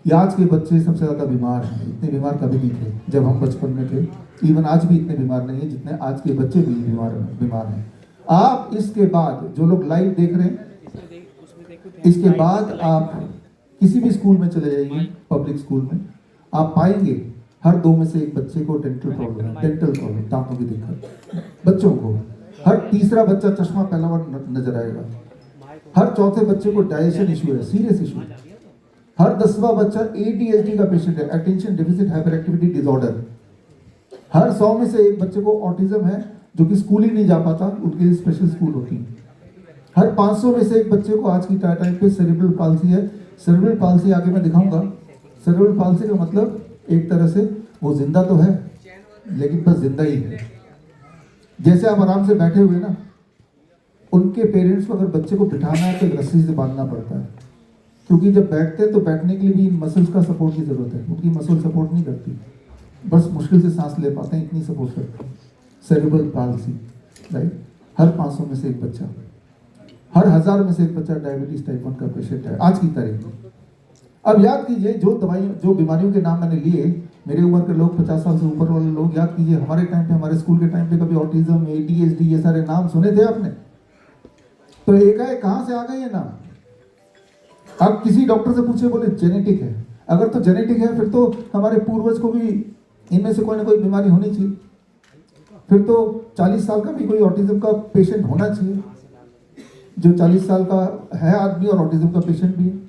ये आज के बच्चे सबसे ज़्यादा बीमार हैं। इतने बीमार कभी नहीं थे जब हम बचपन में थे। इवन आज भी इतने बीमार नहीं है जितने आज के बच्चे भी बीमार हैं। आप इसके बाद जो लोग लाइव देख रहे हैं, इसके बाद आप किसी भी स्कूल में चले जाइए, पब्लिक स्कूल में, आप पाएंगे हर 2 में से एक बच्चे को डेंटल प्रॉब्लम है। डेंटल प्रॉब्लम, दांतों की दिक्कत बच्चों को। हर तीसरा बच्चा चश्मा पहला बार नजर आएगा। हर चौथे बच्चे को डाइजेशन इशू है, सीरियस इशू। हर 10वां बच्चा ADHD का पेशेंट है, attention deficit hyperactivity disorder. हर 100 में से एक बच्चे को ऑटिज्म है, जो कि स्कूल ही नहीं जा पाता, उनके लिए स्पेशल स्कूल होती है। हर 500 में से एक बच्चे को आज की टाइम पे सेरेब्रल पाल्सी है। सेरेब्रल पाल्सी आगे मैं दिखाऊंगा। सेरेब्रल पाल्सी का मतलब एक तरह से वो जिंदा तो है लेकिन बस जिंदा ही है। जैसे आप आराम से बैठे हुए ना, उनके पेरेंट्स को अगर बच्चे को बिठाना है तो रस्सी से बांधना पड़ता है, क्योंकि जब बैठते हैं तो बैठने के लिए भी इन मसल्स का सपोर्ट की जरूरत है। उनकी मसल सपोर्ट नहीं करती, बस मुश्किल से सांस ले पाते हैं, इतनी सपोर्ट करते हैं। Cerebral palsy, right. हर 500 में से एक बच्चा, हर 1000 में से एक बच्चा डायबिटीज टाइप 1 का पेशेंट है आज की तारीख में। अब याद कीजिए, जो बीमारियों के नाम मैंने लिए, मेरे उम्र के लोग, 50 साल से ऊपर वाले लोग, याद कीजिए हमारे टाइम पे, हमारे स्कूल के टाइम पे कभी ऑटिज्म, ADHD ये सारे नाम सुने थे आपने? तो एकाएक कहां से आ गए ये नाम? अब किसी डॉक्टर से पूछे, बोले जेनेटिक है। अगर तो जेनेटिक है फिर तो हमारे पूर्वज को भी इनमें से कोई ना कोई बीमारी होनी चाहिए। फिर तो 40 साल का भी कोई ऑटिज्म का पेशेंट होना चाहिए, जो 40 साल का है आदमी और ऑटिज्म का पेशेंट भी है।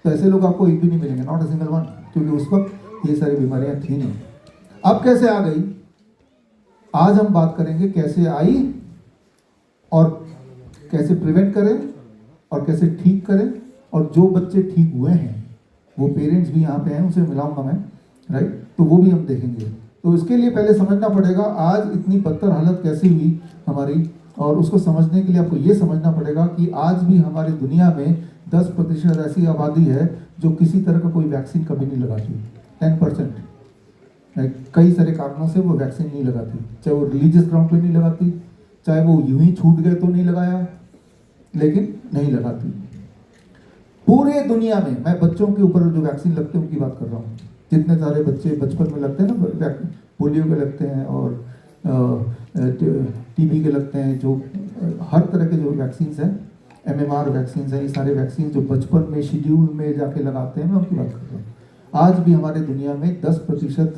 तो ऐसे लोग आपको एक भी नहीं मिलेंगे, नॉट अ सिंगल वन, क्योंकि उस वक्त ये सारी बीमारियां थी नहीं। अब कैसे आ गई? आज हम बात करेंगे कैसे आई और कैसे प्रिवेंट करें और कैसे ठीक करें। और जो बच्चे ठीक हुए हैं, वो पेरेंट्स भी यहाँ पे हैं, उनसे मिलाऊंगा मैं, राइट। तो वो भी हम देखेंगे। तो इसके लिए पहले समझना पड़ेगा आज इतनी बदतर हालत कैसे हुई हमारी, और उसको समझने के लिए आपको ये समझना पड़ेगा कि आज भी हमारी दुनिया में 10% ऐसी आबादी है जो किसी तरह का कोई वैक्सीन कभी नहीं लगाती। 10%, कई सारे कारणों से वो वैक्सीन नहीं लगाती। चाहे वो रिलीजियस ग्राउंड पे नहीं लगाती, चाहे वो यूं ही छूट गए तो नहीं लगाया, लेकिन नहीं लगाती। पूरे दुनिया में, मैं बच्चों के ऊपर जो वैक्सीन लगते हैं उनकी बात कर रहा हूँ। जितने सारे बच्चे बचपन में लगते हैं ना, पोलियो के लगते हैं और TB के लगते हैं, जो हर तरह के जो वैक्सीन हैं, MMR वैक्सीन हैं, ये सारे वैक्सीन जो बचपन में शेड्यूल में जाके लगाते हैं, मैं उनकी बात कर रहा हूँ। आज भी हमारे दुनिया में 10%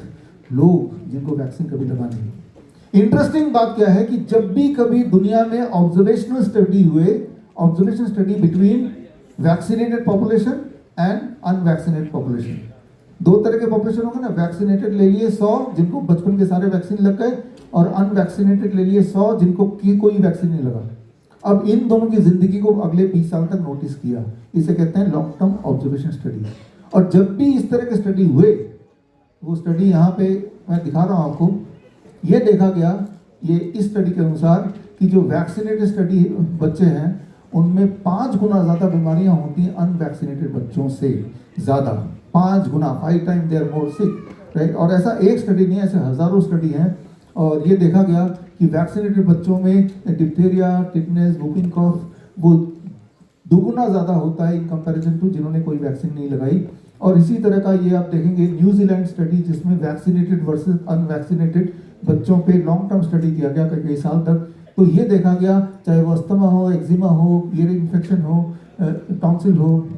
लोग जिनको वैक्सीन कभी लगानी है। इंटरेस्टिंग बात क्या है कि जब भी कभी दुनिया में ऑब्जर्वेशनल स्टडी हुए, observation study between vaccinated population and unvaccinated population, 2 तरह के पॉपुलेशन होंगे ना। वैक्सीनेटेड ले लिए 100 जिनको बचपन के सारे वैक्सीन लग गए, और अनवैक्सीनेटेड ले लिए 100 जिनको कोई वैक्सीन नहीं लगा। अब इन दोनों की जिंदगी को अगले 20 साल तक नोटिस किया। इसे कहते हैं लॉन्ग टर्म ऑब्जर्वेशन स्टडी। और जब भी इस तरह के स्टडी हुए, वो स्टडी यहाँ पे मैं दिखा रहा हूँ आपको, ये देखा गया, ये इस स्टडी के अनुसार कि जो वैक्सीनेटेड स्टडी बच्चे हैं उनमें 5 गुना ज़्यादा बीमारियां होती हैं अनवैक्सीनेटेड बच्चों से ज़्यादा। 5 गुना, 5 time they are more sick, right. और ऐसा एक स्टडी नहीं है, ऐसे हज़ारों स्टडी हैं। और ये देखा गया कि वैक्सीनेटेड बच्चों में डिप्थीरिया, टिटनेस, वूपिंग कॉफ वो 2 गुना ज़्यादा होता है इन कंपैरिजन टू जिन्होंने कोई वैक्सीन नहीं लगाई। और इसी तरह का ये आप देखेंगे न्यूजीलैंड स्टडी, जिसमें वैक्सीनेटेड वर्सेस अनवैक्सीनेटेड बच्चों पे लॉन्ग टर्म स्टडी किया गया कई साल तक। तो ये देखा गया, चाहे वो अस्थमा हो, एक्जिमा हो, ईयर इन्फेक्शन हो, टॉन्सिल हो,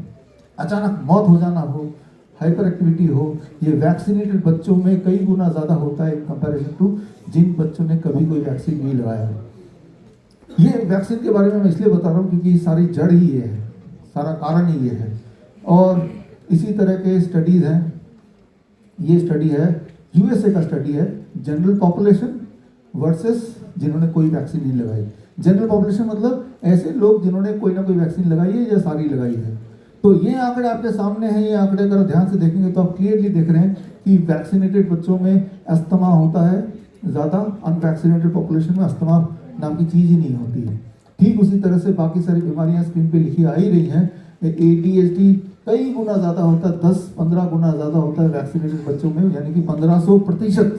अचानक मौत हो जाना हो, हाइपर एक्टिविटी हो, ये वैक्सीनेटेड बच्चों में कई गुना ज़्यादा होता है इन कंपैरिजन टू जिन बच्चों ने कभी कोई वैक्सीन नहीं लगाया है। ये वैक्सीन के बारे में मैं इसलिए बता रहा हूँ क्योंकि सारी जड़ ही ये है, सारा कारण ही ये है। और इसी तरह के स्टडीज़ हैं। ये स्टडी है USA का स्टडी है, जनरल पॉपुलेशन वर्सेस जिन्होंने कोई वैक्सीन नहीं लगाई। जनरल पॉपुलेशन मतलब ऐसे लोग जिन्होंने कोई ना कोई वैक्सीन लगाई है या सारी लगाई है। तो ये आंकड़े आपके सामने हैं। ये आंकड़े अगर ध्यान से देखेंगे तो आप क्लियरली देख रहे हैं कि वैक्सीनेटेड बच्चों में अस्थमा होता है ज़्यादा, अनवैक्सीनेटेड पॉपुलेशन में अस्थमा नाम की चीज़ ही नहीं होती है। ठीक उसी तरह से बाकी सारी बीमारियां स्क्रीन पे लिखी आ ही रही हैं। ADHD कई गुना ज़्यादा होता है, 10-15 गुना ज़्यादा होता है वैक्सीनेटेड बच्चों में, यानी कि 1500%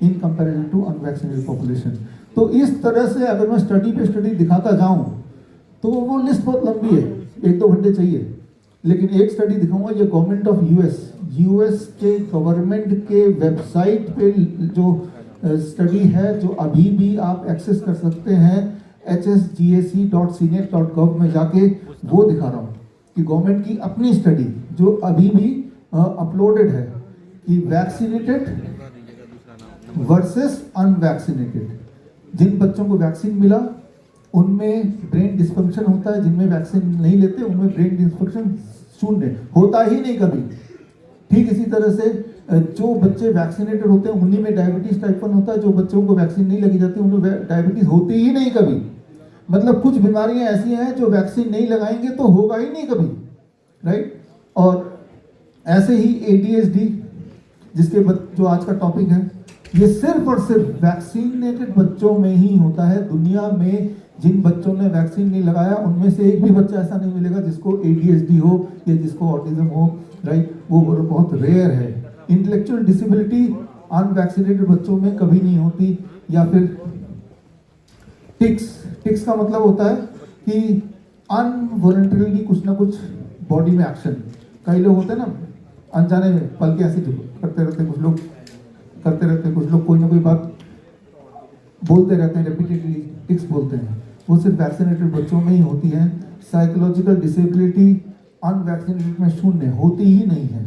in comparison to unvaccinated population. तो इस तरह से अगर मैं स्टडी पे स्टडी दिखाता जाऊं तो वो लिस्ट बहुत लंबी है, 1-2 घंटे चाहिए। लेकिन एक स्टडी दिखाऊंगा, ये गवर्नमेंट ऑफ US यूएस के गवर्नमेंट के वेबसाइट पे जो स्टडी है, जो अभी भी आप एक्सेस कर सकते हैं, hsgac.cnet.gov में जाके, वो दिखा रहा हूँ कि गवर्नमेंट की अपनी स्टडी जो अभी भी अपलोडेड है कि वैक्सीनेटेड वर्सेस अनवैक्सीनेटेड। जिन बच्चों को वैक्सीन मिला उनमें ब्रेन डिस्फंक्शन होता है, जिनमें वैक्सीन नहीं लेते उनमें ब्रेन डिस्फंक्शन शून्य, होता ही नहीं कभी। ठीक इसी तरह से जो बच्चे वैक्सीनेटेड होते हैं उन्हीं में डायबिटीज टाइप 1 होता है, जो बच्चों को वैक्सीन नहीं लगी जाती उनमें डायबिटीज होती ही नहीं कभी। मतलब कुछ बीमारियां ऐसी हैं जो वैक्सीन नहीं लगाएंगे तो होगा ही नहीं कभी, राइट। और ऐसे ही ADHD जिसके जो आज का टॉपिक है, ये सिर्फ और सिर्फ वैक्सीनेटेड बच्चों में ही होता है। दुनिया में जिन बच्चों ने वैक्सीन नहीं लगाया उनमें से एक भी बच्चा ऐसा नहीं मिलेगा जिसको ADHD हो या जिसको ऑटिज्म हो, राइट। वो बहुत रेयर है। इंटेलेक्चुअल डिसेबिलिटी अनवैक्सीनेटेड बच्चों में कभी नहीं होती। या फिर टिक्स का मतलब होता है कि अनवॉलंटरीली कुछ ना कुछ बॉडी में एक्शन, कई लोग होते हैं ना अनजाने में पल के ऐसे करते रहते, कुछ लोग करते रहते, कुछ लोग कोई ना कोई बात बोलते रहते हैं रिपीटेडली, टिक्स बोलते हैं। वो सिर्फ वैक्सीनेटेड बच्चों में ही होती है। साइकोलॉजिकल डिसेबिलिटी अनवैक्सीनेटेड में शून्य, होती ही नहीं है।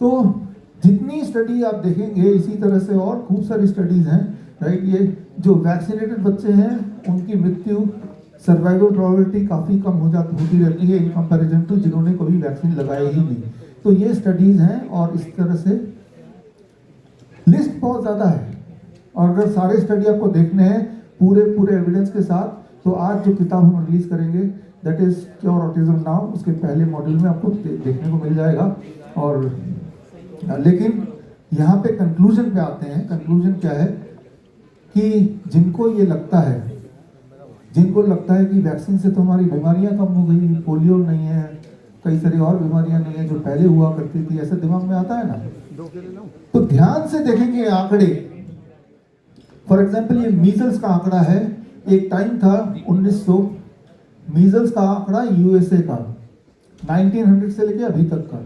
तो जितनी स्टडी आप देखेंगे इसी तरह से और खूब सारी स्टडीज हैं, राइट। ये जो वैक्सीनेटेड बच्चे हैं उनकी मृत्यु सर्वाइवल प्रोबेबिलिटी काफ़ी कम होती रहती है इन कंपैरिजन टू जिन्होंने कभी वैक्सीन लगाया ही नहीं। तो ये स्टडीज हैं और इस तरह से लिस्ट बहुत ज़्यादा है। और अगर सारे स्टडी आपको देखने हैं पूरे एविडेंस के साथ, तो आज जो किताब हम रिलीज करेंगे that is cure autism now, उसके पहले मॉड्यूल में आपको देखने को मिल जाएगा। और लेकिन यहाँ पे कंक्लूजन पे आते हैं। कंक्लूजन क्या है कि जिनको लगता है कि वैक्सीन से तो हमारी बीमारियां कम हो गई, पोलियो नहीं है, कई सारी और बीमारियां नहीं है जो पहले हुआ करती थी, ऐसा दिमाग में आता है ना, तो ध्यान से देखेंगे आंकड़े। फॉर एग्जाम्पल ये मीजल्स का आंकड़ा है। एक टाइम था 1900, मीजल्स का आंकड़ा यूएसए का 1900 से लेके अभी तक का,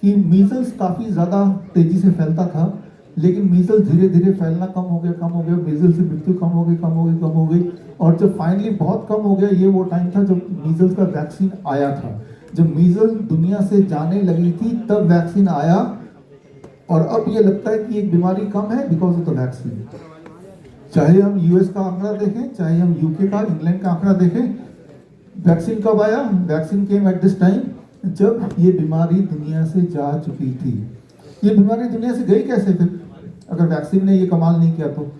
कि मीजल्स काफ़ी ज़्यादा तेज़ी से फैलता था, लेकिन मीजल्स धीरे धीरे फैलना कम हो गया, मीजल्स से मृत्यु कम हो गई। और जब फाइनली बहुत कम हो गया, ये वो टाइम था जब मीजल्स का वैक्सीन आया था। जब मीजल्स दुनिया से जाने लगी थी तब वैक्सीन आया, और अब ये लगता है कि एक बीमारी कम है बिकॉज ऑफ द वैक्सीन। चाहे हम यूएस का आंकड़ा देखें, चाहे हम यूके का, इंग्लैंड का आंकड़ा देखें, वैक्सीन कब आया? Vaccine came at this time जब ये बीमारी दुनिया से जा चुकी थी। ये बीमारी दुनिया से गई कैसे फिर, अगर वैक्सीन ने ये कमाल नहीं किया तो?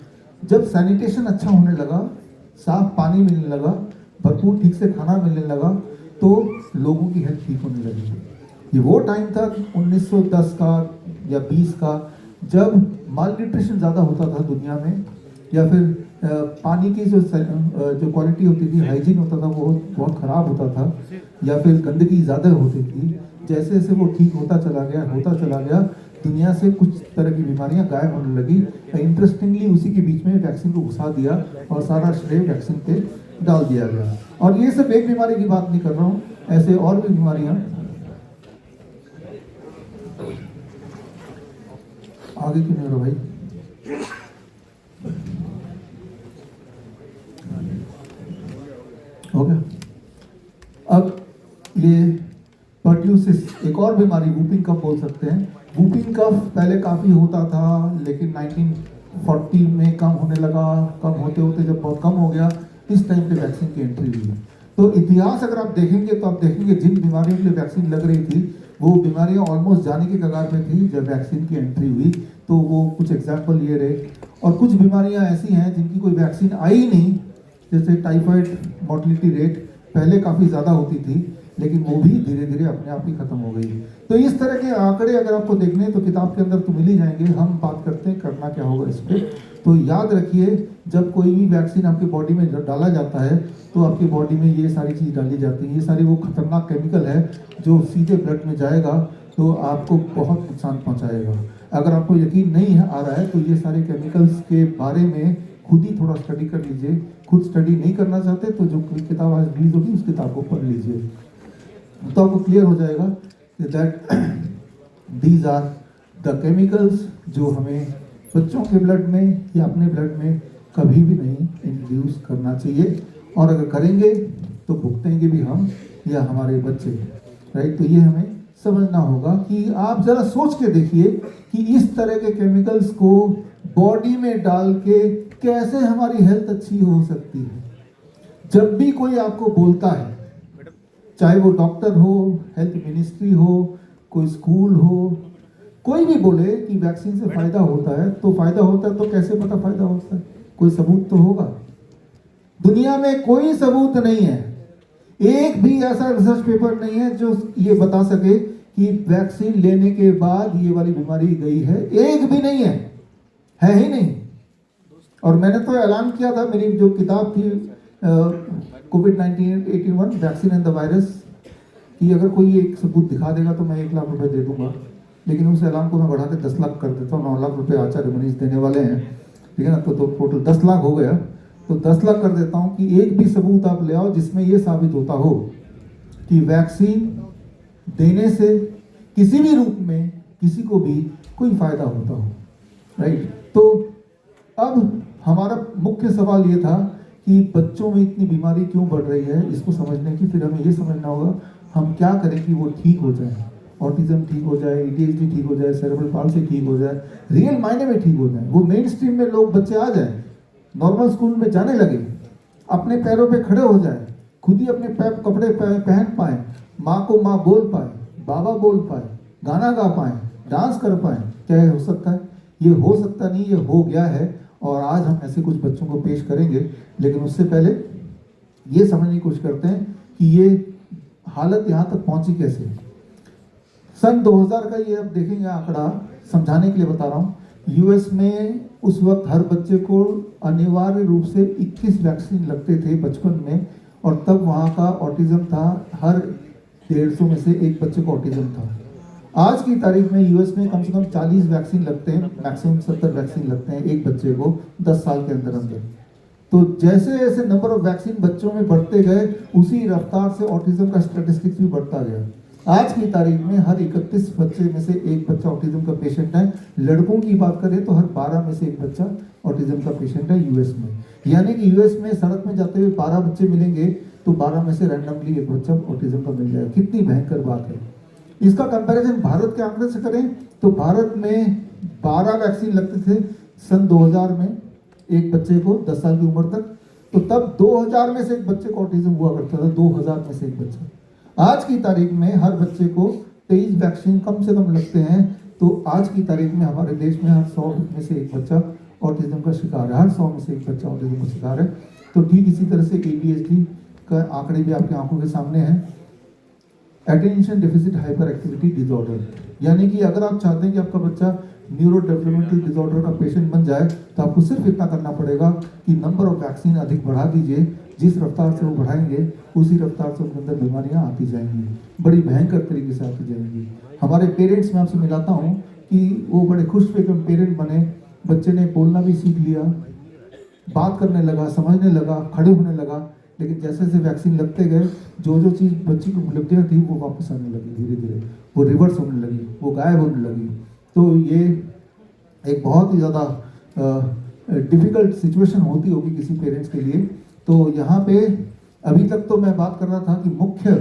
जब सैनिटेशन अच्छा होने लगा, साफ पानी मिलने लगा, भरपूर ठीक से खाना मिलने लगा, तो लोगों की हेल्थ ठीक होने लगी। ये वो टाइम था 1910 का या 20 का, जब माल न्यूट्रिशन ज़्यादा होता था दुनिया में, या फिर पानी की जो क्वालिटी होती थी, हाइजीन होता था, वो बहुत ख़राब होता था, या फिर गंदगी ज़्यादा होती थी। जैसे जैसे वो ठीक होता चला गया, दुनिया से कुछ तरह की बीमारियां गायब होने लगी। इंटरेस्टिंगली उसी के बीच में वैक्सीन को घुसा दिया और सारा श्रेय वैक्सीन पे डाल दिया गया। और ये सब एक बीमारी की बात नहीं कर रहा हूँ, ऐसे और भी बीमारियां आगे क्यों नहीं हो रहा भाई? हो गया। अब ये पर्ट्यूसिस, एक और बीमारी, वूपिंग कफ बोल सकते हैं। वूपिंग कफ पहले काफ़ी होता था, लेकिन 1940 में कम होने लगा। कम होते होते जब बहुत कम हो गया, इस टाइम पे वैक्सीन की एंट्री हुई। तो इतिहास अगर आप देखेंगे तो आप देखेंगे जिन बीमारियों के लिए वैक्सीन लग रही थी, वो बीमारियां ऑलमोस्ट जाने के कगार में थी जब वैक्सीन की एंट्री हुई। तो वो कुछ एग्जाम्पल ये रहे। और कुछ बीमारियां ऐसी हैं जिनकी कोई वैक्सीन आई नहीं, जैसे टाइफाइड मोर्टलिटी रेट पहले काफ़ी ज़्यादा होती थी, लेकिन वो भी धीरे धीरे अपने आप ही खत्म हो गई। तो इस तरह के आंकड़े अगर आपको देखने तो किताब के अंदर तो मिल ही जाएंगे। हम बात करते हैं करना क्या होगा इस पर। तो याद रखिए, जब कोई भी वैक्सीन आपकी बॉडी में डाला जाता है तो आपकी बॉडी में ये सारी चीज़ डाली जाती है। ये सारी वो खतरनाक केमिकल है जो सीधे ब्लड में जाएगा तो आपको बहुत नुकसान पहुँचाएगा। अगर आपको यकीन नहीं आ रहा है तो ये सारे केमिकल्स के बारे में खुद ही थोड़ा स्टडी कर लीजिए। खुद स्टडी नहीं करना चाहते तो जो किताब आज रिलीज होगी उस किताब को पढ़ लीजिए, तो आपको क्लियर हो जाएगा that these are the chemicals जो हमें बच्चों के ब्लड में या अपने ब्लड में कभी भी नहीं इंट्रोड्यूस करना चाहिए, और अगर करेंगे तो भुगतेंगे भी हम या हमारे बच्चे, राइट। तो ये हमें समझना होगा कि आप जरा सोच के देखिए कि इस तरह के केमिकल्स को बॉडी में डाल के कैसे हमारी हेल्थ अच्छी हो सकती है। जब भी कोई आपको बोलता है, चाहे वो डॉक्टर हो, हेल्थ मिनिस्ट्री हो, कोई स्कूल हो, कोई भी बोले कि वैक्सीन से फायदा होता है, तो फायदा होता है तो कैसे पता फायदा होता है? कोई सबूत तो होगा। दुनिया में कोई सबूत नहीं है, एक भी ऐसा रिसर्च पेपर नहीं है जो ये बता सके कि वैक्सीन लेने के बाद ये वाली बीमारी गई है। एक भी नहीं है ही नहीं। और मैंने तो ऐलान किया था, मेरी जो किताब थी कोविड-19 वैक्सीन एंड द वायरस, कि अगर कोई एक सबूत दिखा देगा तो मैं 1 लाख रुपए दे दूंगा। लेकिन उस ऐलान को मैं बढ़ा के 10 लाख कर देता हूँ। 9 लाख रुपए आचार्य मनीष देने वाले हैं, ठीक है ना। तो टोटल 10 लाख हो गया। तो 10 लाख कर देता हूँ कि एक भी सबूत आप ले आओ जिसमें ये साबित होता हो कि वैक्सीन देने से किसी भी रूप में किसी को भी कोई फायदा होता हो, राइट। तो अब हमारा मुख्य सवाल ये था कि बच्चों में इतनी बीमारी क्यों बढ़ रही है, इसको समझने की। फिर हमें ये समझना होगा हम क्या करें कि वो ठीक हो जाए, ऑटिज्म ठीक हो जाए, ADHD ठीक हो जाए, सेरेब्रल पाल्सी ठीक हो जाए, रियल मायने में ठीक हो जाए, वो मेन स्ट्रीम में लोग बच्चे आ जाए, नॉर्मल स्कूल में जाने लगे, अपने पैरों पे खड़े हो जाए, खुद ही अपने कपड़े पहन पाए, माँ को माँ बोल पाए, बाबा बोल पाए, गाना गा पाए, डांस कर पाए। क्या ये हो सकता है? ये हो सकता नहीं, ये हो गया है। और आज हम ऐसे कुछ बच्चों को पेश करेंगे, लेकिन उससे पहले ये समझने की कोशिश करते हैं कि ये हालत यहाँ तक पहुंची कैसे। सन 2000 का ये अब देखेंगे आंकड़ा, समझाने के लिए बता रहा हूँ। यूएस में उस वक्त हर बच्चे को अनिवार्य रूप से 21 वैक्सीन लगते थे बचपन में, और तब वहाँ का ऑटिज्म था, हर 150 में से एक बच्चे को ऑटिज्म था। आज की तारीख में यूएस में कम से कम 40 वैक्सीन लगते हैं, मैक्सिमम 70 वैक्सीन लगते हैं एक बच्चे को 10 साल के अंदर अंदर। तो जैसे जैसे नंबर ऑफ वैक्सीन बच्चों में बढ़ते गए, उसी रफ्तार से ऑटिज्म का स्टैटिस्टिक्स भी बढ़ता गया। आज की तारीख में हर 31 बच्चे में से एक बच्चा ऑटिज्म का पेशेंट है। लड़कों की बात करें तो हर 12 में से एक बच्चा ऑटिज्म का पेशेंट है यूएस में। यानी कि यूएस में सड़क में जाते हुए 12 बच्चे मिलेंगे तो 12 में से रैंडमली एक बच्चा ऑटिज्म का मिल जाएगा। कितनी भयंकर बात है। इसका कंपैरिजन भारत के आंकड़े से करें तो भारत में 12 वैक्सीन लगते थे सन 2000 में एक बच्चे को 10 साल की उम्र तक। तो तब 2000 में से एक बच्चे को ऑटिज्म हुआ करता था, 2000 में से एक बच्चा। आज की तारीख में हर बच्चे को 23 वैक्सीन कम से कम लगते हैं। तो आज की तारीख में हमारे देश में हर 100 में से एक बच्चा ऑटिज्म का शिकार है, हर 100 में से एक बच्चा ऑटिज्म का शिकार है। तो ठीक इसी तरह से ADHD का आंकड़े भी आपकी आंखों के सामने हैं, attention deficit hyperactivity disorder. यानी कि अगर आप चाहते हैं कि आपका बच्चा न्यूरो डेवलपमेंटल डिसऑर्डर का पेशेंट बन जाए तो आपको सिर्फ इतना करना पड़ेगा कि नंबर ऑफ वैक्सीन अधिक बढ़ा दीजिए। जिस रफ्तार से वो बढ़ाएंगे उसी रफ्तार से उनके अंदर बीमारियां आती जाएंगी, बड़ी भयंकर तरीके से आती जाएंगी। हमारे पेरेंट्स में आपसे मिलाता हूँ कि वो बड़े खुश हुए कि पेरेंट बने, बच्चे ने बोलना भी सीख लिया, बात करने लगा, समझने लगा, खड़े होने लगा। लेकिन जैसे जैसे वैक्सीन लगते गए जो जो चीज़ बच्ची की उपलब्धियाँ थी वो वापस आने लगी, धीरे धीरे वो रिवर्स होने लगी, वो गायब होने लगी। तो ये एक बहुत ही ज़्यादा डिफ़िकल्ट सिचुएशन होती होगी किसी पेरेंट्स के लिए। तो यहाँ पे अभी तक तो मैं बात कर रहा था कि मुख्य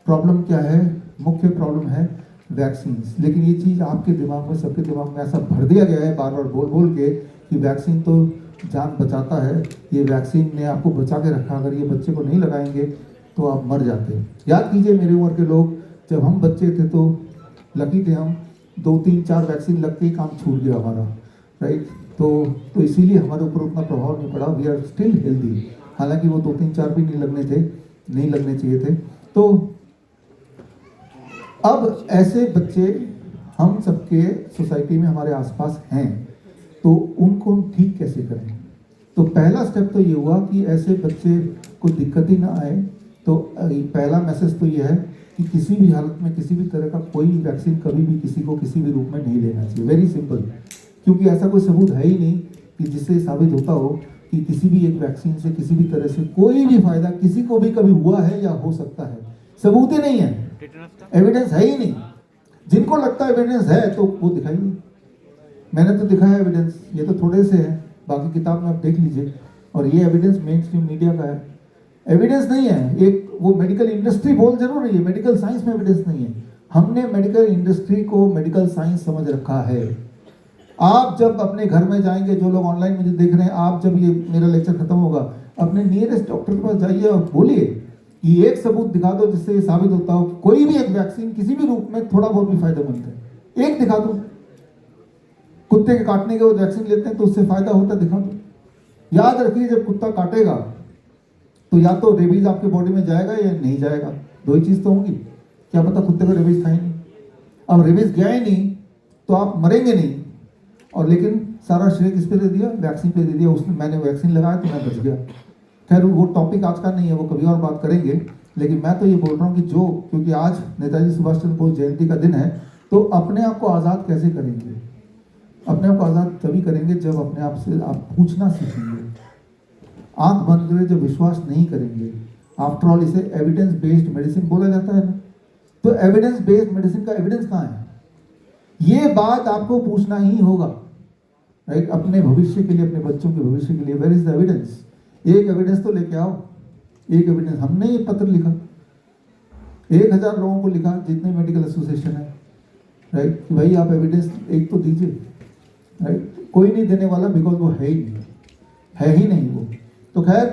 प्रॉब्लम क्या है। मुख्य प्रॉब्लम है वैक्सीन। लेकिन ये चीज़ आपके दिमाग में, सबके दिमाग में ऐसा भर दिया गया है बार बार बोल बोल के कि वैक्सीन तो जान बचाता है, ये वैक्सीन ने आपको बचा के रखा, अगर ये बच्चे को नहीं लगाएंगे तो आप मर जाते हैं। याद कीजिए मेरी उम्र के लोग, जब हम बच्चे थे तो लकी थे हम, 2, 3, 4 वैक्सीन लग के ही काम छूट गया हमारा, राइट। तो इसीलिए हमारे ऊपर उतना प्रभाव नहीं पड़ा, वी आर स्टिल हेल्दी। हालांकि वो 2, 3, 4 भी नहीं लगने चाहिए थे। तो अब ऐसे बच्चे हम सबके सोसाइटी में हमारे आसपास हैं, तो उनको हम ठीक कैसे करें। तो पहला स्टेप तो ये हुआ कि ऐसे बच्चे को दिक्कत ही ना आए। तो पहला मैसेज तो ये है कि किसी भी हालत में किसी भी तरह का कोई वैक्सीन कभी भी किसी को किसी भी रूप में नहीं लेना चाहिए। वेरी सिंपल, क्योंकि ऐसा कोई सबूत है ही नहीं कि जिससे साबित होता हो कि किसी भी एक वैक्सीन से किसी भी तरह से कोई भी फायदा किसी को भी कभी हुआ है या हो सकता है। सबूत ही नहीं है, एविडेंस है ही नहीं। जिनको लगता है एविडेंस है तो वो दिखाइए। मैंने तो दिखाया एविडेंस, ये तो थोड़े से है, बाकी किताब में आप देख लीजिए। और ये एविडेंस मेन स्ट्रीम मीडिया का है, एविडेंस नहीं है। एक वो मेडिकल इंडस्ट्री बोल जरूर रही है, मेडिकल साइंस में एविडेंस नहीं है। हमने मेडिकल इंडस्ट्री को मेडिकल साइंस समझ रखा है। आप जब अपने घर में जाएंगे, जो लोग ऑनलाइन मुझे देख रहे हैं, आप जब ये मेरा लेक्चर खत्म होगा, अपने नियरेस्ट डॉक्टर के पास जाइए और बोलिए कि एक सबूत दिखा दो जिससे ये साबित होता हो कि कोई भी एक वैक्सीन किसी भी रूप में थोड़ा बहुत भी फायदेमंद है। एक दिखा दो, कुत्ते के काटने के वो वैक्सीन लेते हैं तो उससे फायदा होता है, दिखा दो। याद रखिए, जब कुत्ता काटेगा तो या तो रेबीज आपके बॉडी में जाएगा या नहीं जाएगा, दो ही चीज तो होंगी। क्या पता कुत्ते को रेबीज था ही नहीं। अब रेबीज गया ही नहीं तो आप मरेंगे नहीं, और लेकिन सारा श्रेय किस पे दे दिया? वैक्सीन पे दे दिया। उसने, मैंने वैक्सीन लगाया तो मैं बच गया। खैर वो टॉपिक आज का नहीं है, वो कभी और बात करेंगे। लेकिन मैं तो ये बोल रहा हूँ कि जो, क्योंकि आज नेताजी सुभाष चंद्र बोस जयंती का दिन है, तो अपने आप को आज़ाद कैसे करेंगे? अपने आप को आज़ाद तभी करेंगे जब अपने आप से आप पूछना सीखेंगे, आंख बंद करके जब विश्वास नहीं करेंगे। आफ्टर ऑल इसे एविडेंस बेस्ड मेडिसिन बोला जाता है ना, तो एविडेंस बेस्ड मेडिसिन का एविडेंस कहाँ है? ये बात आपको पूछना ही होगा, राइट? अपने भविष्य के लिए, अपने बच्चों के भविष्य के लिए, वेयर इज द एविडेंस? एक एविडेंस तो लेके आओ, एक एविडेंस। हमने ये पत्र लिखा, 1000 लोगों को लिखा, जितने मेडिकल एसोसिएशन है, राइट, कि भाई आप एविडेंस एक तो दीजिए, राइट? कोई नहीं देने वाला, बिकॉज वो है ही नहीं, है ही नहीं वो। तो खैर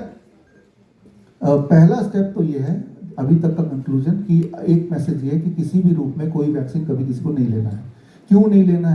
पहला स्टेप तो ये है अभी तक का कंक्लूजन, कि एक मैसेज ये है कि किसी भी रूप में कोई वैक्सीन कभी किसी को नहीं लेना है। क्यों नहीं लेना है?